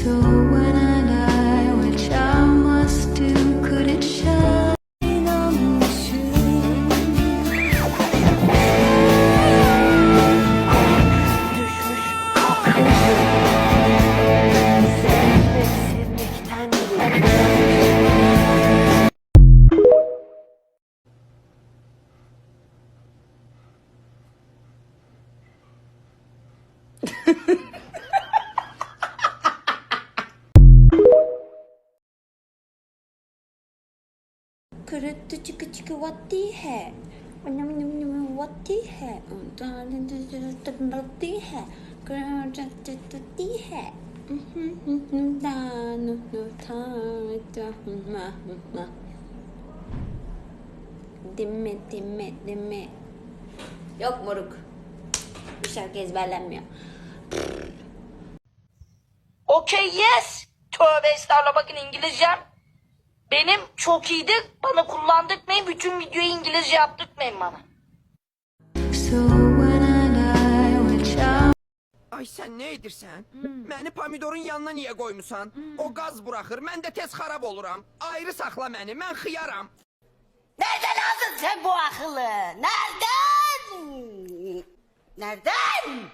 So when I die, which I must do, could it shine on the shoe? Düşmüş kalkmışım. Sevmek sevmekten 그릇도 치크치크 왔디 해. 왜냐면 왔디 해. 왔디 해. 그릇도 해. Dinme. Yok moruk. Bu şarkı ezberlenmiyor. Okay, yes. Tövbe estağfurullah, bakın İngilizcem benim çok iyidir. Bana kullandırtmayın. Bütün videoyu İngilizce yaptırtmayın bana. So when I die, which I Ay sen ne edirsən? Məni pomidorun yanına niyə qoymusan? O qaz buraxır, mən də tez xarab oluram. Ayrı saxla məni, mən xiyaram. Nereden aldın sen bu akıllı? Nereden? Nereden?